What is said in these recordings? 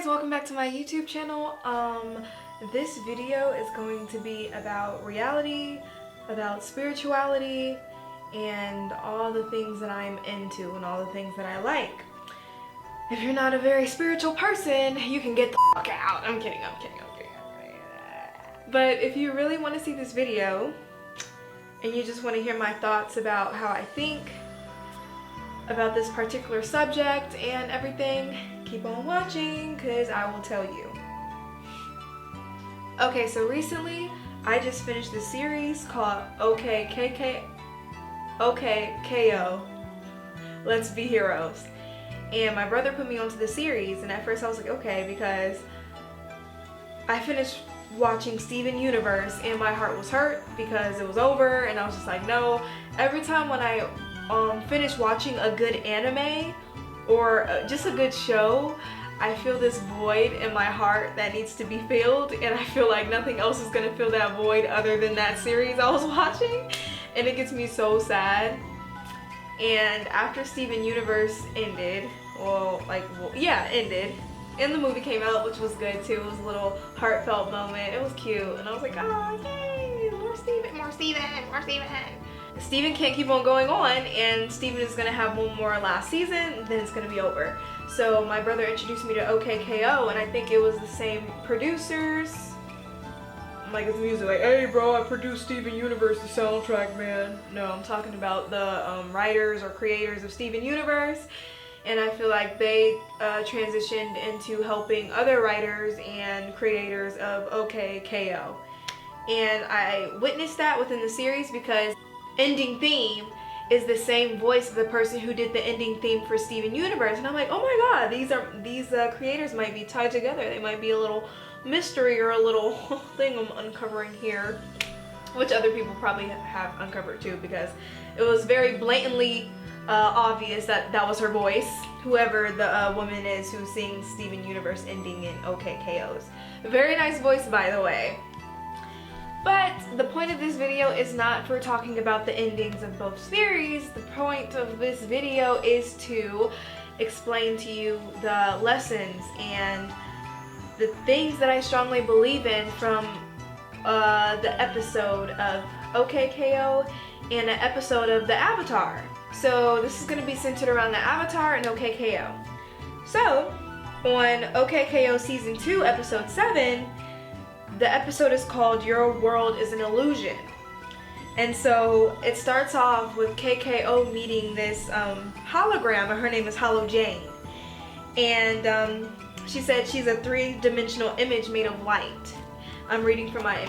guys, welcome back to my YouTube channel. This video is going to be about reality, about spirituality, and all the things that I'm into and all the things that I like. If you're not a very spiritual person, you can get the fuck out. I'm kidding. But if you really want to see this video and you just want to hear my thoughts about how I think about this particular subject and everything, keep on watching because I will tell you. Okay, so recently I just finished this series called K.O Let's Be Heroes. And my brother put me onto the series, and at first I was like, okay, because I finished watching Steven Universe and my heart was hurt because it was over, and I was just like, no. Every time when I finish watching a good anime or just a good show, I feel this void in my heart that needs to be filled, and I feel like nothing else is gonna fill that void other than that series I was watching, and it gets me so sad. And after Steven Universe ended, ended, and the movie came out, which was good too. It was a little heartfelt moment. It was cute, and I was like, oh yay, more Steven. Steven can't keep on going on, and Steven is gonna have one more last season, then it's gonna be over. So my brother introduced me to OKKO, and I think it was the same producers. Like, it's music, like, hey bro, I produced Steven Universe, the soundtrack, man. No, I'm talking about the writers or creators of Steven Universe, and I feel like they transitioned into helping other writers and creators of OKKO. And I witnessed that within the series because ending theme is the same voice of the person who did the ending theme for Steven Universe, and I'm like, oh my god, these creators might be tied together. They might be a little mystery or a little thing I'm uncovering here, which other people probably have uncovered too, because it was very blatantly obvious that that was her voice, whoever the woman is who sings Steven Universe ending in OKKO's. Very nice voice, by the way. But the point of this video is not for talking about the endings of both series. The point of this video is to explain to you the lessons and the things that I strongly believe in from the episode of OKKO and an episode of the Avatar. So this is going to be centered around the Avatar and OKKO. So on OKKO Season 2, Episode 7, the episode is called Your World is an Illusion. And so it starts off with KKO meeting this hologram, and her name is Hollow Jane. And she said she's a three-dimensional image made of light. I'm reading from my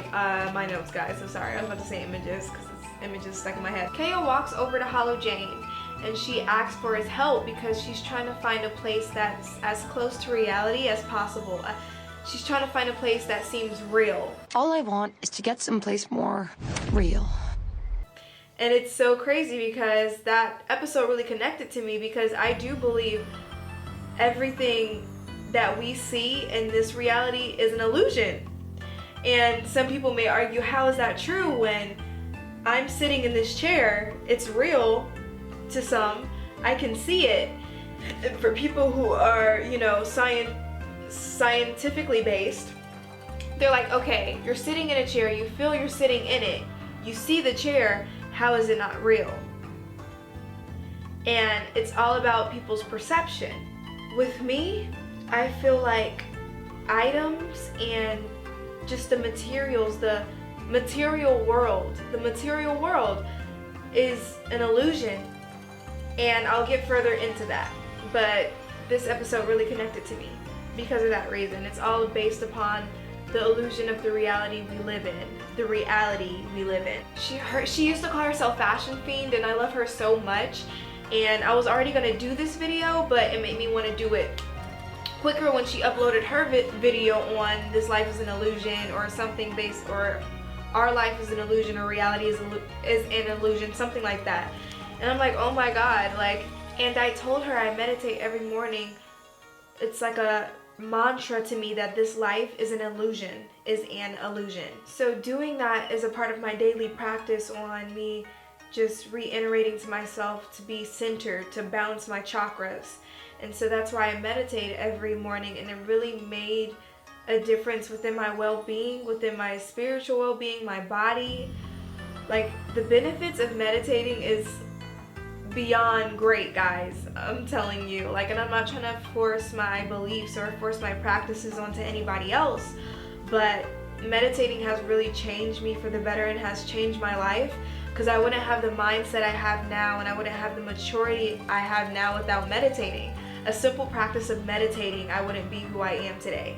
my notes, guys, so sorry. I was about to say images because it's images stuck in my head. KO walks over to Hollow Jane, and she asks for his help because she's trying to find a place that's as close to reality as possible. She's trying to find a place that seems real. All I want is to get someplace more real. And it's so crazy because that episode really connected to me, because I do believe everything that we see in this reality is an illusion. And some people may argue, how is that true when I'm sitting in this chair? It's real to some. I can see it. And for people who are, you know, scientifically based, they're like, okay, you're sitting in a chair, you feel you're sitting in it, you see the chair, how is it not real? And it's all about people's perception. With me, I feel like items and just the materials, the material world is an illusion, and I'll get further into that. But this episode really connected to me because of that reason. It's all based upon the illusion of the reality we live in. She used to call herself Fashion Fiend, and I love her so much. And I was already gonna do this video, but it made me want to do it quicker when she uploaded her video on This Life is an Illusion, or something based, or Our Life is an Illusion, or Reality is an Illusion, something like that. And I'm like, oh my god, like, and I told her I meditate every morning. It's like a mantra to me that this life is an illusion, So doing that is a part of my daily practice on me just reiterating to myself to be centered, to balance my chakras, And so that's why I meditate every morning, and it really made a difference within my well-being, within my spiritual well-being, my body. Like, the benefits of meditating is beyond great, guys. I'm telling you. Like, and I'm not trying to force my beliefs or force my practices onto anybody else, but meditating has really changed me for the better and has changed my life, because I wouldn't have the mindset I have now, and I wouldn't have the maturity I have now without meditating. A simple practice of meditating, I wouldn't be who I am today.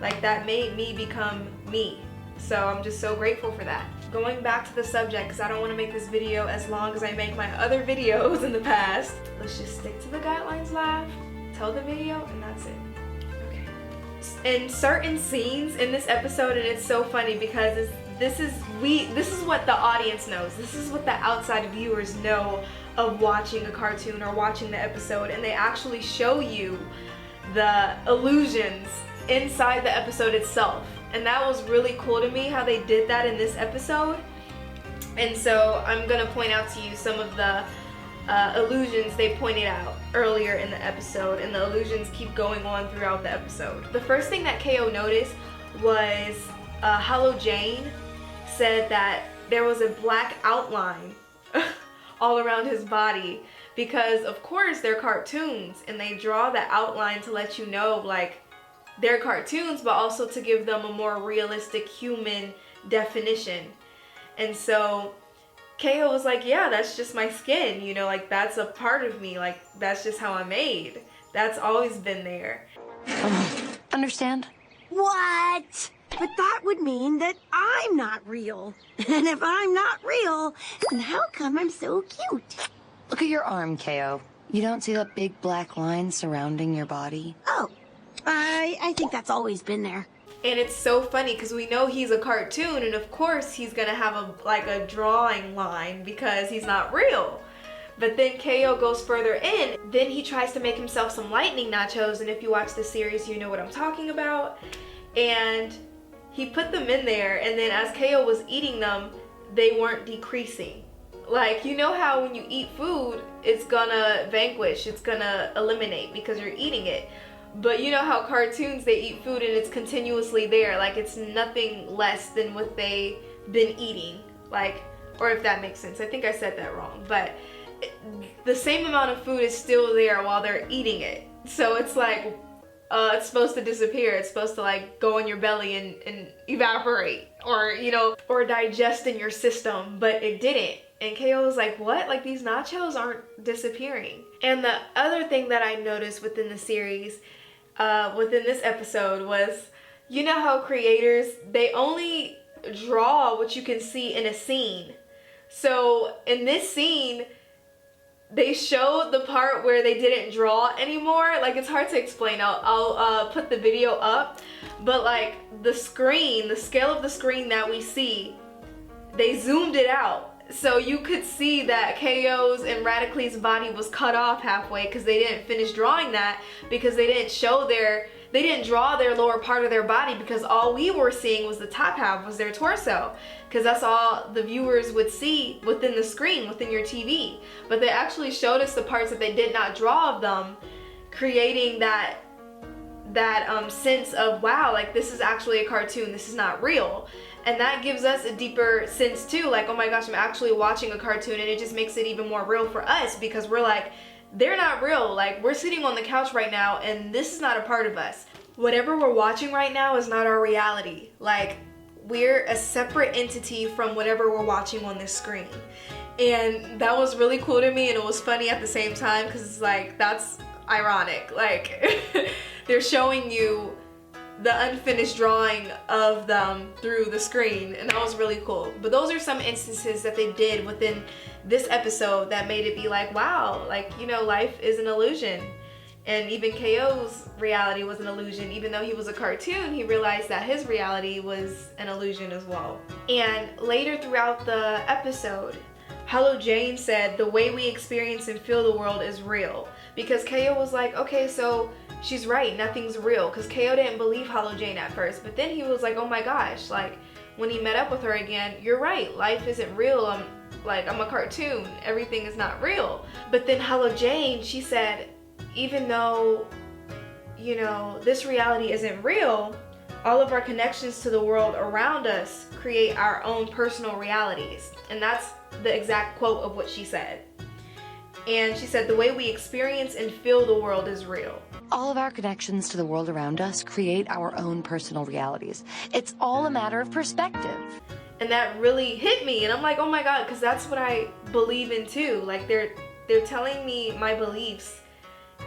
Like, that made me become me. So I'm just so grateful for that. Going back to the subject, because I don't want to make this video as long as I make my other videos in the past. Let's just stick to the guidelines, Lavv. Tell the video, and that's it. Okay. In certain scenes in this episode, and it's so funny because this is what the audience knows. This is what the outside viewers know of watching a cartoon or watching the episode, and they actually show you the illusions inside the episode itself. And that was really cool to me how they did that in this episode. And so I'm gonna point out to you some of the illusions they pointed out earlier in the episode, and the illusions keep going on throughout the episode. The first thing that K.O noticed was Hello Jane said that there was a black outline all around his body, because of course they're cartoons and they draw the outline to let you know, like, they're cartoons, but also to give them a more realistic human definition. And so K.O was like, yeah, that's just my skin, you know, like, that's a part of me, like, that's just how I'm made. That's always been there. Understand? What? But that would mean that I'm not real. And if I'm not real, then how come I'm so cute? Look at your arm, K.O. You don't see that big black line surrounding your body? Oh, I think that's always been there. And it's so funny because we know he's a cartoon, and of course he's gonna have a drawing line because he's not real. But then K.O goes further in. Then he tries to make himself some lightning nachos, and if you watch the series, you know what I'm talking about. And he put them in there, and then as K.O was eating them, they weren't decreasing. Like, you know how when you eat food, it's gonna vanquish, it's gonna eliminate because you're eating it. But you know how cartoons, they eat food and it's continuously there, like it's nothing less than what they've been eating, like, or if that makes sense. I think I said that wrong, but the same amount of food is still there while they're eating it. So it's like, it's supposed to disappear. It's supposed to like go in your belly and evaporate, or, you know, or digest in your system, but it didn't. And K.O was like, what? Like, these nachos aren't disappearing. And the other thing that I noticed within the series, within this episode, was, you know how creators, they only draw what you can see in a scene. So in this scene, they showed the part where they didn't draw anymore. Like, it's hard to explain. I'll put the video up. But like, the screen, the scale of the screen that we see, they zoomed it out. So you could see that K.O's and Radically's body was cut off halfway because they didn't finish drawing that, because they didn't draw their lower part of their body, because all we were seeing was the top half, was their torso, because that's all the viewers would see within the screen, within your TV. But they actually showed us the parts that they did not draw of them, creating that sense of, wow, like, this is actually a cartoon, this is not real. And that gives us a deeper sense too, like, oh my gosh, I'm actually watching a cartoon, and it just makes it even more real for us, because we're like, they're not real. Like, we're sitting on the couch right now and this is not a part of us. Whatever we're watching right now is not our reality. Like, we're a separate entity from whatever we're watching on this screen. And that was really cool to me, and it was funny at the same time, because it's like, that's ironic. Like, they're showing you the unfinished drawing of them through the screen, and that was really cool. But those are some instances that they did within this episode that made it be like, wow, like, you know, life is an illusion. And even K.O's reality was an illusion. Even though he was a cartoon, he realized that his reality was an illusion as well. And later throughout the episode, Hello Jane said the way we experience and feel the world is real. Because K.O was like, okay, so she's right, nothing's real. Because K.O didn't believe Hello Jane at first. But then he was like, oh my gosh, like, when he met up with her again, you're right, life isn't real. I'm a cartoon, everything is not real. But then Hello Jane, she said, even though, you know, this reality isn't real, all of our connections to the world around us create our own personal realities. And that's the exact quote of what she said. And she said, the way we experience and feel the world is real. All of our connections to the world around us create our own personal realities. It's all a matter of perspective. And that really hit me, and I'm like, oh my God, because that's what I believe in too. Like they're telling me my beliefs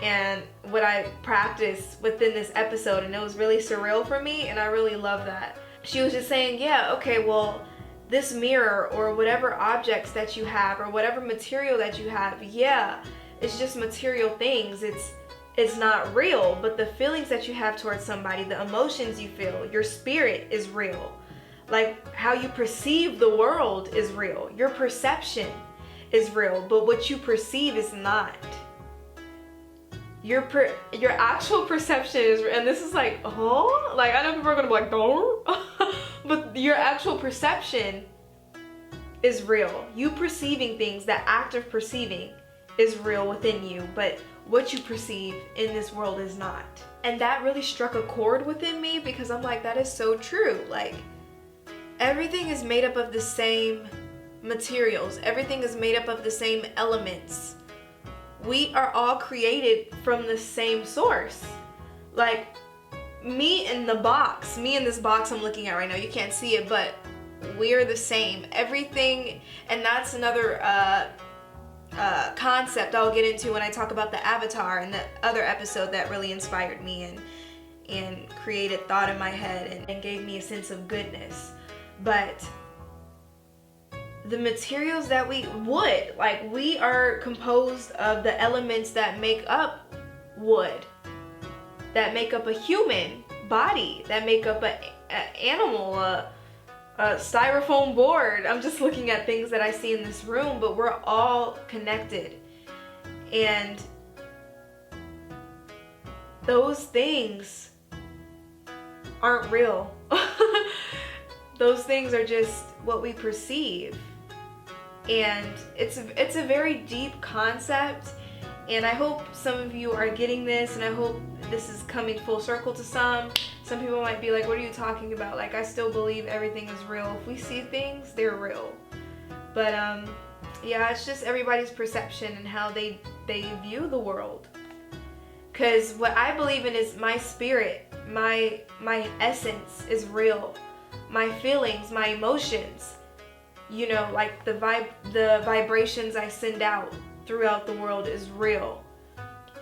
and what I practice within this episode, and it was really surreal for me, and I really love that. She was just saying, yeah, okay, well, this mirror or whatever objects that you have or whatever material that you have, yeah, it's just material things. It's not real, but the feelings that you have towards somebody, the emotions you feel, your spirit is real. Like how you perceive the world is real. Your perception is real, but what you perceive is not. Your actual perception is, and this is like, oh, like I know people are gonna be like, no, but your actual perception is real. You perceiving things, that act of perceiving is real within you, but what you perceive in this world is not. And that really struck a chord within me, because I'm like, that is so true. Like everything is made up of the same materials. Everything is made up of the same elements. We are all created from the same source. Like me in this box I'm looking at right now, you can't see it, but we are the same. Everything, and that's another concept I'll get into when I talk about the avatar and the other episode that really inspired me and created thought in my head and gave me a sense of goodness. But the materials that we are composed of the elements that make up wood, that make up a human body, that make up an animal, a styrofoam board. I'm just looking at things that I see in this room, but we're all connected. And those things aren't real. Those things are just what we perceive. And it's a very deep concept, and I hope some of you are getting this, and I hope this is coming full circle to some. Some people might be like, what are you talking about? Like, I still believe everything is real. If we see things, they're real. But yeah, it's just everybody's perception and how they view the world. Because what I believe in is my spirit, my essence is real. My feelings, my emotions, you know, like the vibrations I send out throughout the world is real.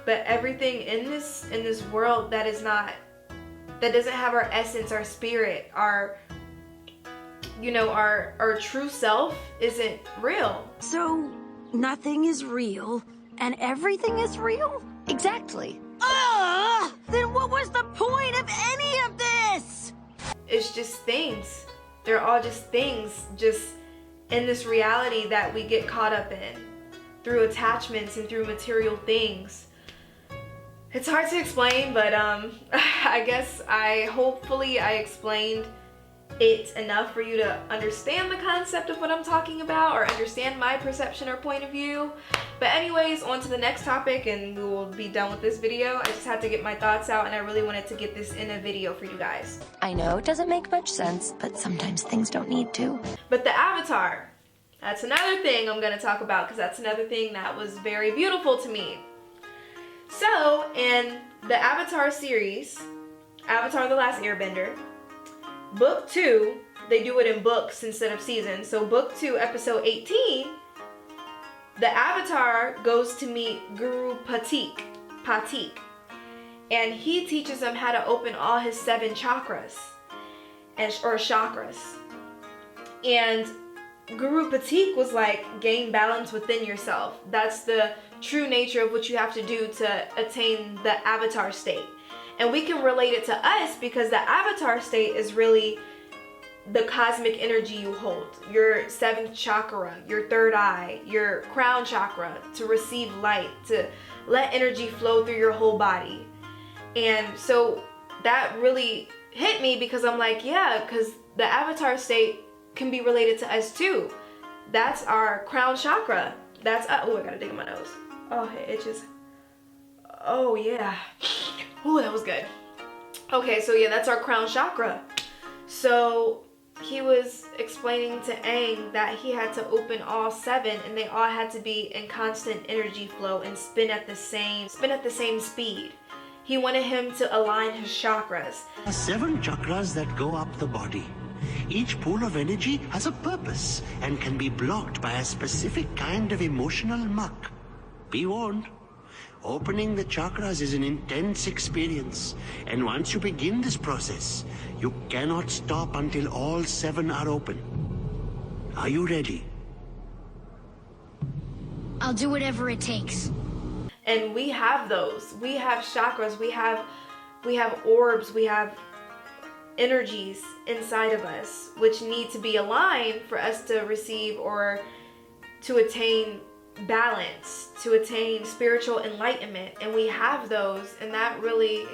But everything in this world that doesn't have our essence, our spirit, our true self isn't real. So nothing is real and everything is real? Exactly. Then what was the point of any of this? It's just things. They're all just things, just in this reality that we get caught up in through attachments and through material things. It's hard to explain, but I guess hopefully I explained it enough for you to understand the concept of what I'm talking about, or understand my perception or point of view. But anyways, on to the next topic, and we will be done with this video. I just had to get my thoughts out, and I really wanted to get this in a video for you guys. I know it doesn't make much sense, but sometimes things don't need to. But the avatar, that's another thing I'm going to talk about, because that's another thing that was very beautiful to me. So, in the Avatar series, Avatar The Last Airbender, Book 2, they do it in books instead of seasons. So Book 2, Episode 18, the Avatar goes to meet Guru Patik, and he teaches them how to open all his 7 chakras, or chakras. And Guru Patik was like, gain balance within yourself. That's the true nature of what you have to do to attain the Avatar state. And we can relate it to us, because the Avatar state is really the cosmic energy you hold. Your 7th chakra, your 3rd eye, your crown chakra, to receive light, to let energy flow through your whole body. And so that really hit me, because I'm like, yeah, because the Avatar state can be related to us too. That's our crown chakra. That's, oh, I gotta dig in my nose. Oh, it itches. Oh yeah. Oh, that was good. Okay, so yeah, that's our crown chakra. So he was explaining to Aang that he had to open all 7, and they all had to be in constant energy flow and spin at the same speed. He wanted him to align his chakras. 7 chakras that go up the body. Each pool of energy has a purpose and can be blocked by a specific kind of emotional muck. Be warned. Opening the chakras is an intense experience, and once you begin this process, you cannot stop until all 7 are open. Are you ready? I'll do whatever it takes. And we have those. We have chakras, we have orbs, we have energies inside of us which need to be aligned for us to receive or to attain balance, to attain spiritual enlightenment. And we have those, and that really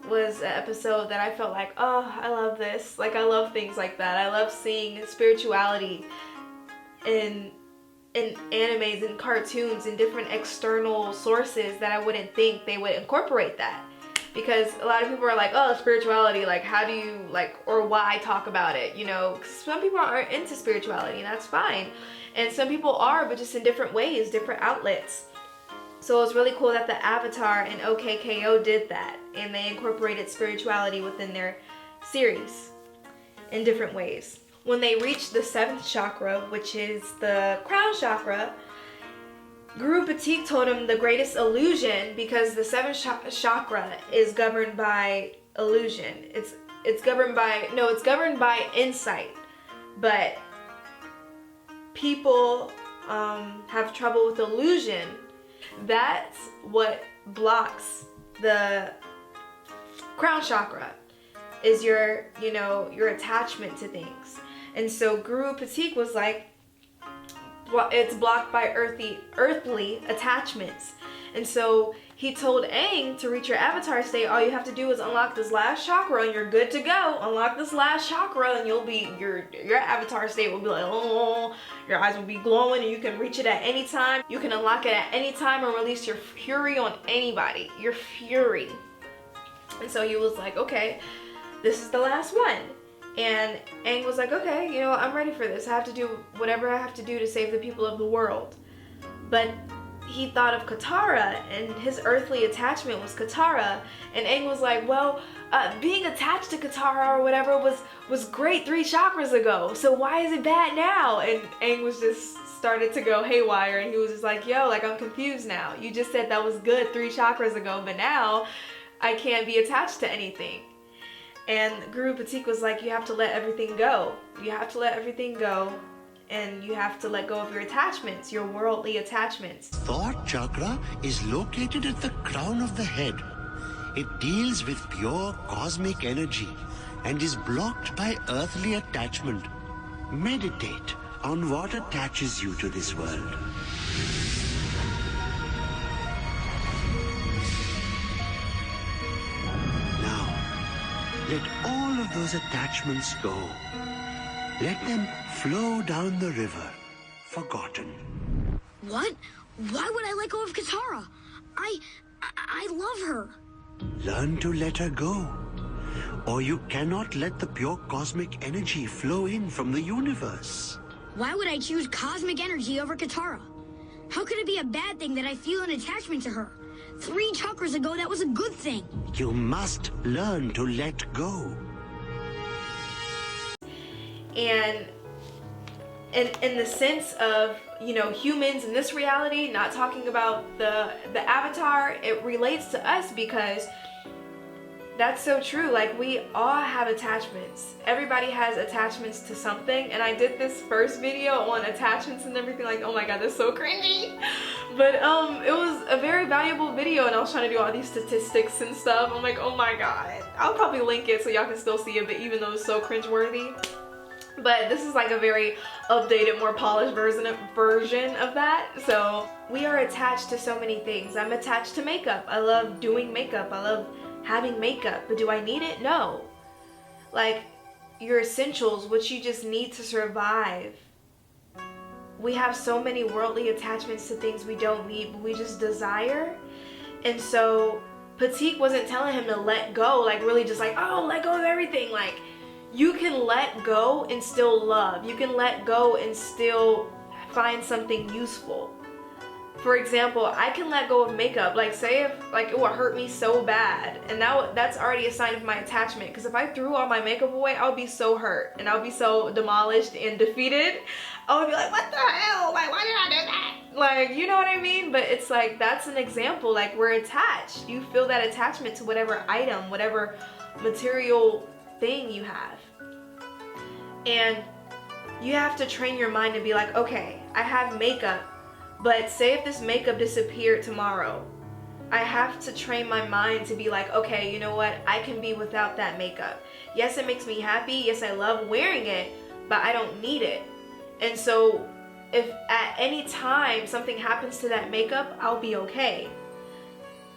was an episode that I felt like, oh, I love this. Like, I love things like that. I love seeing spirituality in animes and cartoons and different external sources that I wouldn't think they would incorporate that. Because a lot of people are like, oh, spirituality, like, how do you, like, or why talk about it, you know? 'Cause some people aren't into spirituality, and that's fine. And some people are, but just in different ways, different outlets. So it was really cool that the Avatar and OKKO did that, and they incorporated spirituality within their series in different ways. When they reached the 7th chakra, which is the crown chakra, Guru Patik told him the greatest illusion, because the 7th chakra is governed by illusion. It's governed by insight, but people have trouble with illusion. That's what blocks the crown chakra, is your attachment to things. And so Guru Patik was like, it's blocked by earthly attachments. And so he told Aang, to reach your avatar state, all you have to do is unlock this last chakra and you're good to go. Unlock this last chakra and you'll be, your avatar state will be like, oh, your eyes will be glowing, and you can reach it at any time. You can unlock it at any time and release your fury on anybody. Your fury. And so he was like, okay, this is the last one. And Aang was like, okay, you know, I'm ready for this. I have to do whatever I have to do to save the people of the world. But he thought of Katara, and his earthly attachment was Katara. And Aang was like, well, being attached to Katara or whatever was great 3 chakras ago. So why is it bad now? And Aang was just started to go haywire, and he was just like, yo, like, I'm confused now. You just said that was good 3 chakras ago, but now I can't be attached to anything. And Guru Patik was like, you have to let everything go. You have to let everything go, and you have to let go of your attachments, your worldly attachments. Thought chakra is located at the crown of the head. It deals with pure cosmic energy and is blocked by earthly attachment. Meditate on what attaches you to this world. Let all of those attachments go. Let them flow down the river, forgotten. What? Why would I let go of Katara? I love her. Learn to let her go, or you cannot let the pure cosmic energy flow in from the universe. Why would I choose cosmic energy over Katara? How could it be a bad thing that I feel an attachment to her? 3 chakras ago, that was a good thing. You must learn to let go. And in the sense of, you know, humans in this reality, not talking about the Avatar, it relates to us, because that's so true. Like, we all have attachments. Everybody has attachments to something. And I did this first video on attachments and everything, like, oh my god, that's so cringy. But it was a very valuable video, and I was trying to do all these statistics and stuff. I'm like, oh my god. I'll probably link it so y'all can still see it, but even though it's so cringeworthy. But this is like a very updated, more polished version of that. So we are attached to so many things. I'm attached to makeup. I love doing makeup. I love having makeup, but do I need it? No. Like, your essentials, what you just need to survive. We have so many worldly attachments to things we don't need, but we just desire. And so Patik wasn't telling him to let go, like really just like, oh, let go of everything. Like, you can let go and still love. You can let go and still find something useful. For example, I can let go of makeup. Like, say if like it would hurt me so bad, and that's already a sign of my attachment. Because if I threw all my makeup away, I would be so hurt and I would be so demolished and defeated. I would be like, what the hell? Like, why did I do that? Like, you know what I mean? But it's like, that's an example. Like, we're attached. You feel that attachment to whatever item, whatever material thing you have. And you have to train your mind to be like, okay, I have makeup. But say if this makeup disappeared tomorrow, I have to train my mind to be like, okay, you know what? I can be without that makeup. Yes, it makes me happy. Yes, I love wearing it, but I don't need it. And so if at any time something happens to that makeup, I'll be okay.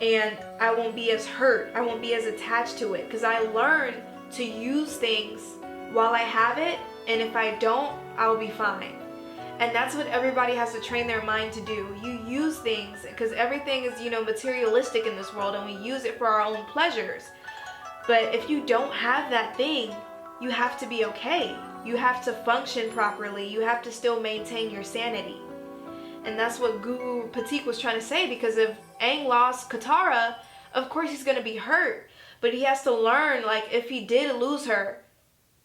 And I won't be as hurt. I won't be as attached to it, because I learned to use things while I have it. And if I don't, I'll be fine. And that's what everybody has to train their mind to do. You use things, because everything is, you know, materialistic in this world, and we use it for our own pleasures. But if you don't have that thing, you have to be okay. You have to function properly. You have to still maintain your sanity. And that's what Guru Patik was trying to say, because if Aang lost Katara, of course he's going to be hurt. But he has to learn, like, if he did lose her,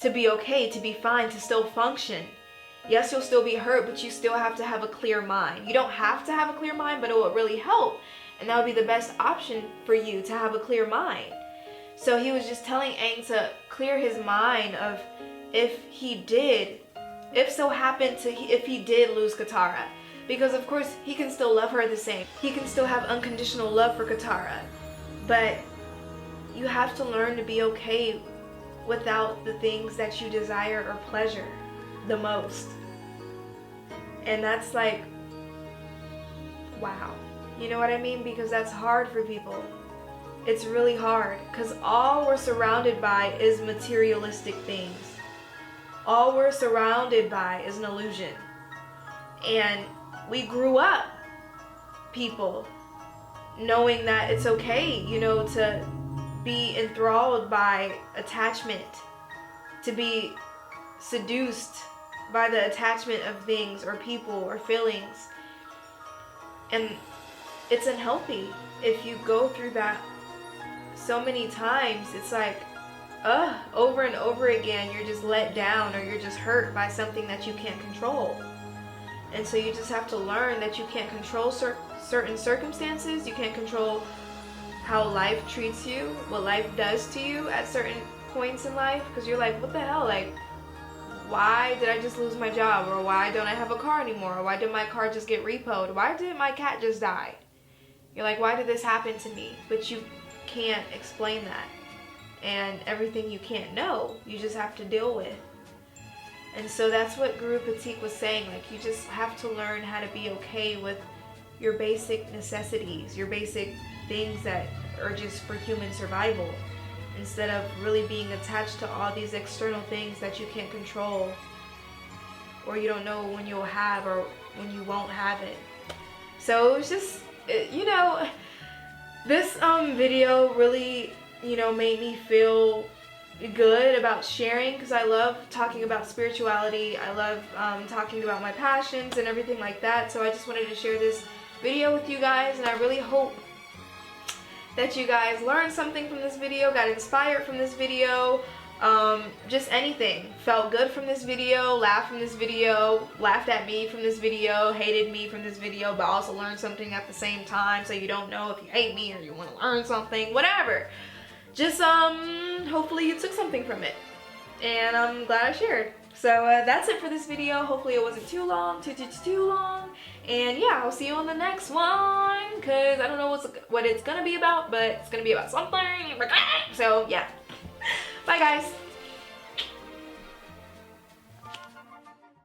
to be okay, to be fine, to still function. Yes, you'll still be hurt, but you still have to have a clear mind. You don't have to have a clear mind, but it will really help. And that would be the best option for you, to have a clear mind. So he was just telling Aang to clear his mind of if he did lose Katara. Because of course, he can still love her the same. He can still have unconditional love for Katara. But you have to learn to be okay without the things that you desire or pleasure the most. And that's like, wow. You know what I mean? Because that's hard for people. It's really hard, because all we're surrounded by is materialistic things. All we're surrounded by is an illusion. And we grew up, people, knowing that it's okay, you know, to be enthralled by attachment, to be seduced by the attachment of things or people or feelings. And it's unhealthy. If you go through that so many times, it's like, over and over again, you're just let down, or you're just hurt by something that you can't control. And so you just have to learn that you can't control certain circumstances. You can't control how life treats you, what life does to you at certain points in life, because you're like, what the hell? Like, why did I just lose my job? Or why don't I have a car anymore? Or why did my car just get repoed? Why did my cat just die? You're like, why did this happen to me? But you can't explain that. And everything you can't know, you just have to deal with. And so that's what Guru Patik was saying. Like, you just have to learn how to be okay with your basic necessities, your basic things that are just for human survival, instead of really being attached to all these external things that you can't control, or you don't know when you'll have or when you won't have it. So it was just, you know, this video really, you know, made me feel good about sharing, because I love talking about spirituality. I love talking about my passions and everything like that. So I just wanted to share this video with you guys, and I really hope that you guys learned something from this video, got inspired from this video, just anything. Felt good from this video, laughed from this video, laughed at me from this video, hated me from this video, but also learned something at the same time, so you don't know if you hate me or you want to learn something, whatever. Just hopefully you took something from it, and I'm glad I shared. So that's it for this video. Hopefully it wasn't too long, too long. And yeah, I'll see you on the next one, because I don't know what it's gonna be about, but it's gonna be about something. So yeah, bye guys.